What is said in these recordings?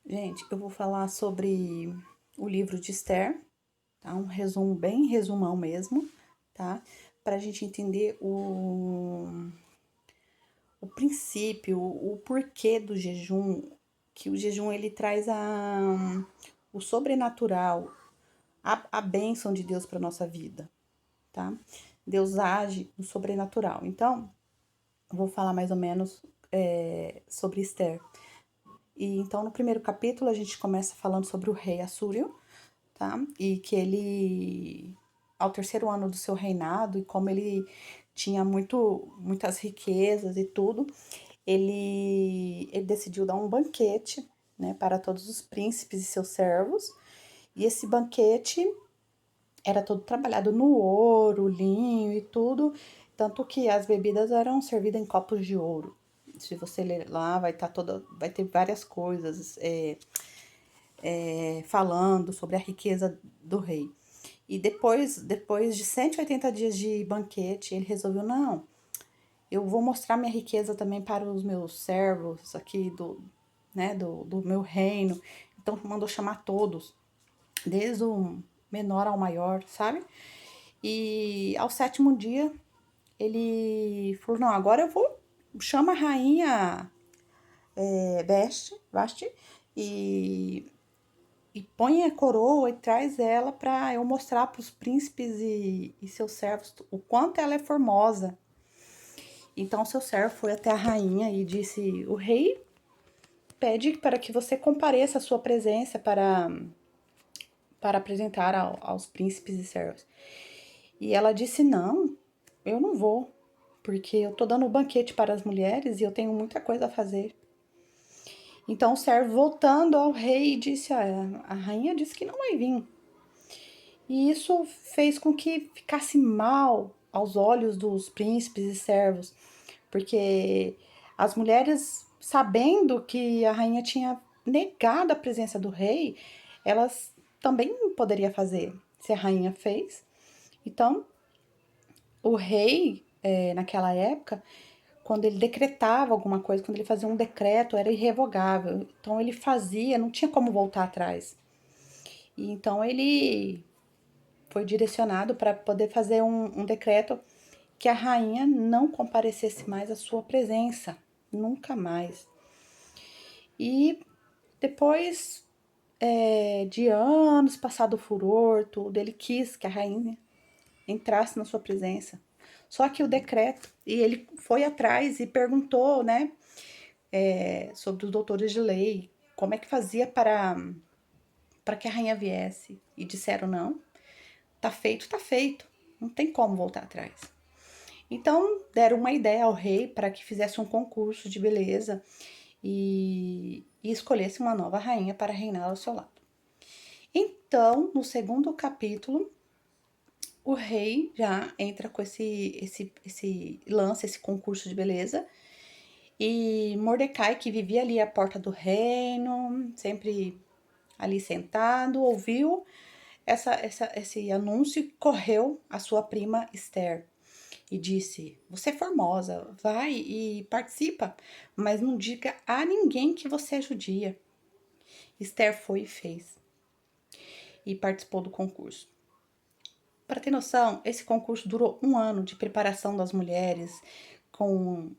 Gente, eu vou falar sobre o livro de Esther, tá? Um resumo bem resumão mesmo, tá? Para a gente entender o princípio, o porquê do jejum, que o jejum ele traz o sobrenatural, a bênção de Deus para nossa vida, tá? Deus age no sobrenatural. Então, eu vou falar mais ou menos sobre Esther. E então, no primeiro capítulo, a gente começa falando sobre o rei Assúrio, tá? E que ele, ao terceiro ano do seu reinado, e como ele tinha muitas riquezas e tudo, ele decidiu dar um banquete, né, para todos os príncipes e seus servos. E esse banquete era todo trabalhado no ouro, linho e tudo, tanto que as bebidas eram servidas em copos de ouro. Se você ler lá, vai ter várias coisas falando sobre a riqueza do rei. E depois de 180 dias de banquete, ele resolveu, não, eu vou mostrar minha riqueza também para os meus servos aqui do meu reino. Então mandou chamar todos, desde o menor ao maior, sabe? E ao sétimo dia, ele falou, não, agora eu vou, chama a rainha Veste, e e põe a coroa e traz ela para eu mostrar para os príncipes e seus servos o quanto ela é formosa. Então seu servo foi até a rainha e disse: O rei pede para que você compareça à sua presença para apresentar aos príncipes e servos. E ela disse: Não, eu não vou, porque eu tô dando um banquete para as mulheres e eu tenho muita coisa a fazer. Então o servo, voltando ao rei, disse: a rainha disse que não vai vir. E isso fez com que ficasse mal aos olhos dos príncipes e servos, porque as mulheres, sabendo que a rainha tinha negado a presença do rei, elas também poderiam fazer, se a rainha fez. Então, o rei, naquela época, quando ele decretava alguma coisa, quando ele fazia um decreto, era irrevogável. Então, ele fazia, não tinha como voltar atrás. E então, ele foi direcionado para poder fazer um decreto que a rainha não comparecesse mais à sua presença, nunca mais. E depois de anos, passado o furor, tudo, ele quis que a rainha entrasse na sua presença. Só que o decreto, e ele foi atrás e perguntou, né, sobre os doutores de lei, como é que fazia para que a rainha viesse. E disseram, não, tá feito, não tem como voltar atrás. Então, deram uma ideia ao rei para que fizesse um concurso de beleza e escolhesse uma nova rainha para reinar ao seu lado. Então, no segundo capítulo, o rei já entra com esse lance, esse concurso de beleza. E Mordecai, que vivia ali à porta do reino, sempre ali sentado, ouviu esse anúncio e correu à sua prima Esther e disse: Você é formosa, vai e participa, mas não diga a ninguém que você é judia. Esther foi e fez, e participou do concurso. Para ter noção, esse concurso durou um ano de preparação das mulheres, com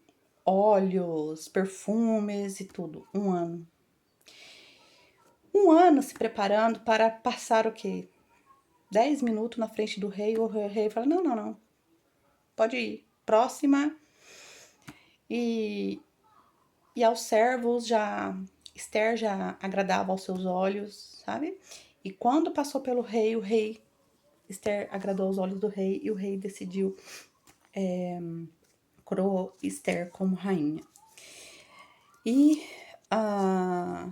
óleos, perfumes e tudo. Um ano. Um ano se preparando para passar o quê? 10 minutos na frente do rei. O rei fala: Não, não, não. Pode ir. Próxima. E E aos servos Esther já agradava aos seus olhos, sabe? E quando passou pelo rei, Esther agradou aos olhos do rei e o rei decidiu coroou Esther como rainha. E, ah,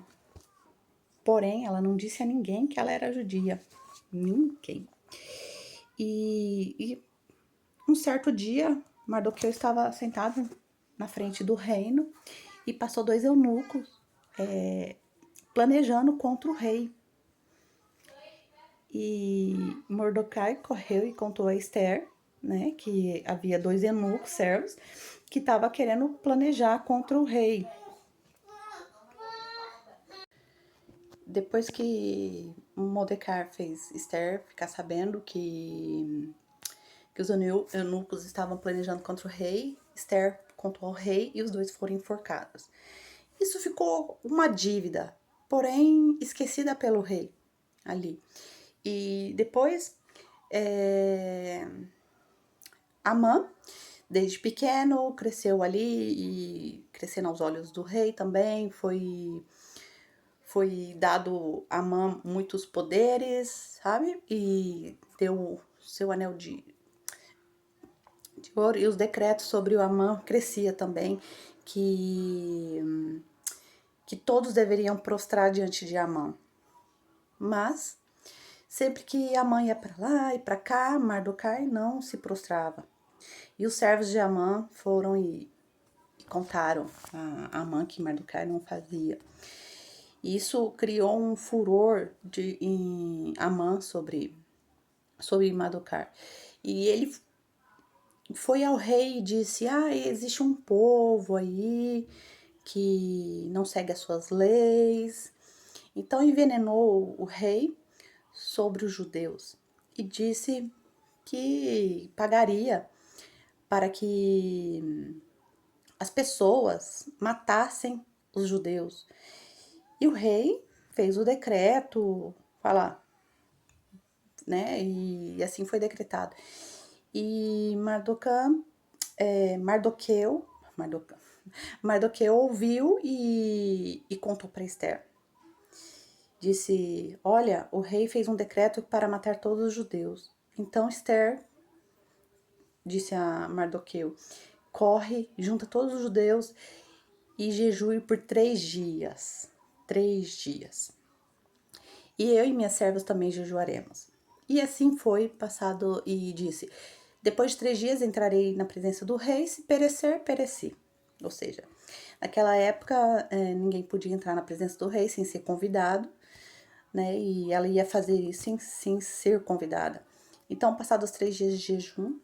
porém, ela não disse a ninguém que ela era judia. Ninguém. E um certo dia, Mardoqueu estava sentado na frente do reino e passou dois eunucos planejando contra o rei. E Mordecai correu e contou a Esther, né, que havia dois eunucos servos que estavam querendo planejar contra o rei. depois que Mordecai fez Esther ficar sabendo que os eunucos estavam planejando contra o rei, Esther contou ao rei e os dois foram enforcados. Isso ficou uma dívida, porém esquecida pelo rei ali. E depois, Amã, desde pequeno, cresceu ali e crescendo aos olhos do rei também, foi dado a Amã muitos poderes, sabe? E deu seu anel de ouro, e os decretos sobre o Amã crescia também, que todos deveriam prostrar diante de Amã. Mas sempre que Amã ia para lá e para cá, Mardoquai não se prostrava. E os servos de Amã foram e contaram a Amã que Mardoquai não fazia. Isso criou um furor em Amã sobre Mardoquai. E ele foi ao rei e disse: existe um povo aí que não segue as suas leis. Então envenenou o rei sobre os judeus e disse que pagaria para que as pessoas matassem os judeus. E o rei fez o decreto, né? E assim foi decretado. E Mardoqueu ouviu e contou para Esther. Disse: olha, o rei fez um decreto para matar todos os judeus. Então Esther disse a Mardoqueu: corre, junta todos os judeus e jejue por 3 dias. 3 dias. E eu e minhas servas também jejuaremos. E assim foi passado, e disse: depois de 3 dias entrarei na presença do rei, se perecer, pereci. Ou seja, naquela época ninguém podia entrar na presença do rei sem ser convidado, né? E ela ia fazer isso sem ser convidada. Então, passados 3 dias de jejum,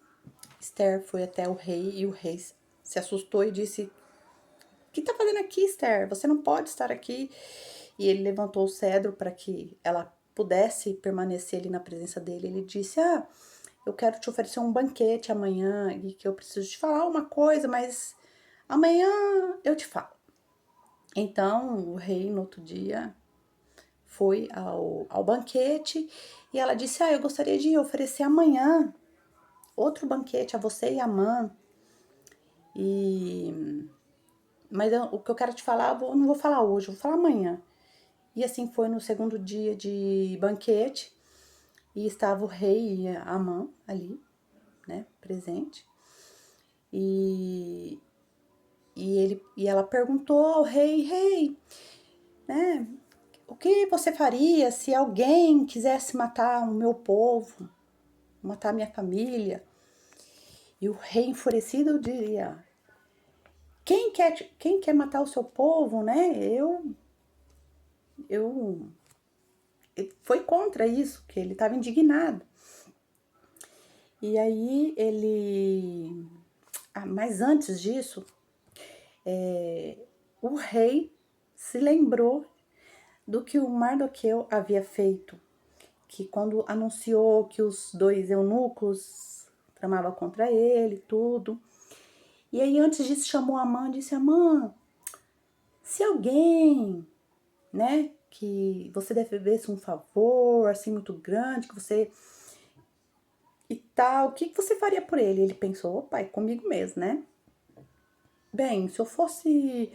Esther foi até o rei e o rei se assustou e disse: o que tá fazendo aqui, Esther? Você não pode estar aqui. E ele levantou o cedro para que ela pudesse permanecer ali na presença dele. Ele disse: eu quero te oferecer um banquete amanhã e que eu preciso te falar uma coisa, mas amanhã eu te falo. Então o rei, no outro dia, foi ao banquete e ela disse: eu gostaria de oferecer amanhã outro banquete a você e a Amã. Mas o que eu quero te falar, eu não vou falar hoje, eu vou falar amanhã. E assim foi no segundo dia de banquete. E estava o rei e a Amã ali, né, presente. E ela perguntou ao rei, né, o que você faria se alguém quisesse matar o meu povo, matar a minha família? E o rei enfurecido diria: quem quer matar o seu povo, né? Ele foi contra isso, que ele estava indignado. E aí mas antes disso, o rei se lembrou do que o Mardoqueu havia feito, que quando anunciou que os 2 eunucos tramavam contra ele, tudo. E aí antes disso chamou Amã e disse: Amã, se alguém, né, que você devesse um favor assim muito grande, que você e tal, o que você faria por ele? Ele pensou: opa, é comigo mesmo, né? Bem, se eu fosse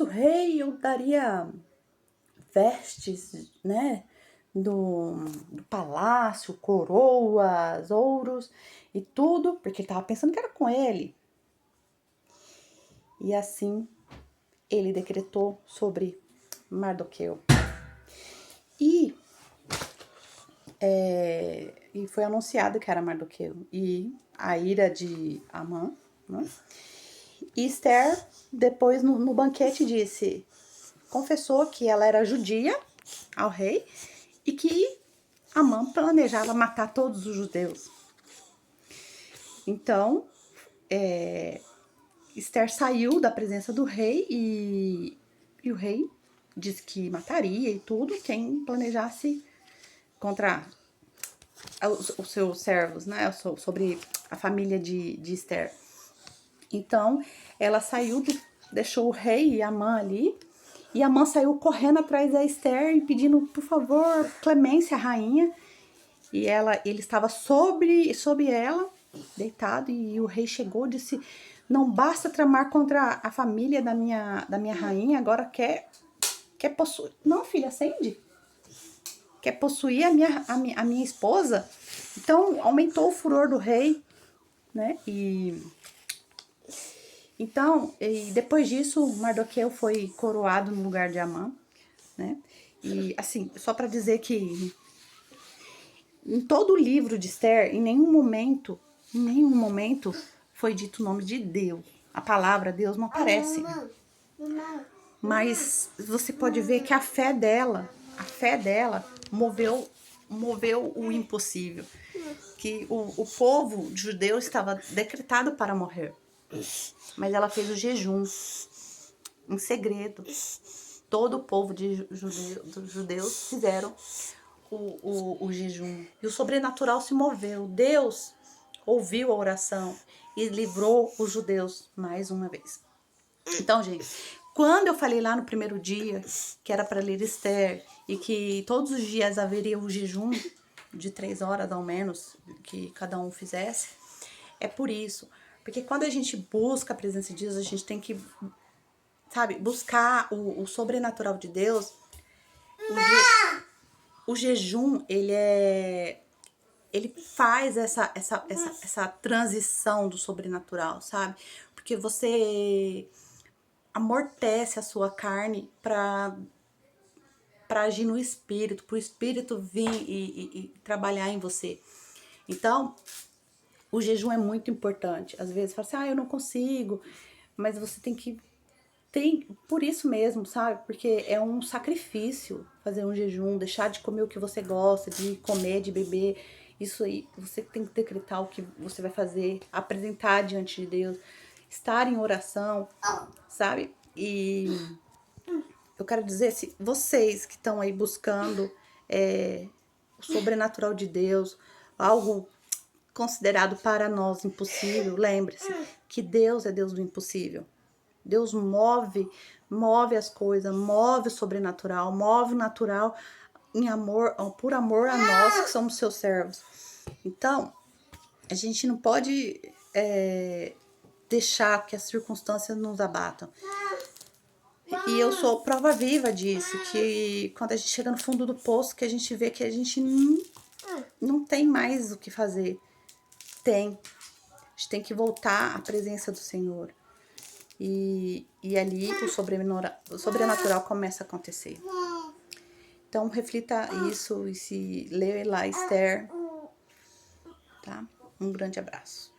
o rei, eu daria vestes, né, do palácio, coroas, ouros e tudo, porque ele tava pensando que era com ele. E assim ele decretou sobre Mardoqueu. E foi anunciado que era Mardoqueu. E a ira de Amã, né? E Esther, depois no banquete, confessou que ela era judia ao rei e que Amã planejava matar todos os judeus. Então, Esther saiu da presença do rei e o rei disse que mataria e tudo quem planejasse contra os seus servos, né? Sobre a família de Esther. Então, ela saiu, deixou o rei e Amã ali, e Amã saiu correndo atrás da Esther e pedindo, por favor, clemência à rainha. E ele estava sobre ela, deitado, e o rei chegou e disse: não basta tramar contra a família da minha rainha, agora quer possuir. Não, filha, acende. Quer possuir a minha esposa? Então aumentou o furor do rei, né? Então, depois disso, Mardoqueu foi coroado no lugar de Amã, né? E assim, só para dizer que em todo o livro de Esther, em nenhum momento foi dito o nome de Deus. A palavra Deus não aparece. Mas você pode ver que a fé dela moveu o impossível. Que o povo judeu estava decretado para morrer. Mas ela fez o jejum em segredo. Todo o povo dos judeus fizeram o jejum. E o sobrenatural se moveu. Deus ouviu a oração e livrou os judeus mais uma vez. Então, gente, quando eu falei lá no primeiro dia que era para ler Esther e que todos os dias haveria o jejum de 3 horas ao menos que cada um fizesse, é por isso. Porque quando a gente busca a presença de Deus, a gente tem que, sabe, buscar o sobrenatural de Deus. O jejum, ele faz essa transição do sobrenatural, sabe? Porque você amortece a sua carne para agir no espírito, para o espírito vir e trabalhar em você. Então, o jejum é muito importante. Às vezes fala assim, eu não consigo, mas você por isso mesmo, sabe? Porque é um sacrifício fazer um jejum, deixar de comer o que você gosta, de comer, de beber. Isso aí, você tem que decretar o que você vai fazer, apresentar diante de Deus, estar em oração, sabe? E eu quero dizer, se vocês que estão aí buscando o sobrenatural de Deus, algo considerado para nós impossível, lembre-se que Deus é Deus do impossível. Deus move as coisas, move o sobrenatural, move o natural em amor, por amor a nós que somos seus servos. Então, a gente não pode deixar que as circunstâncias nos abatam. E eu sou prova viva disso, que quando a gente chega no fundo do poço, que a gente vê que a gente não tem mais o que fazer. A gente tem que voltar à presença do Senhor. E ali o sobrenatural começa a acontecer. Então reflita isso e se lê lá Esther, tá? Um grande abraço.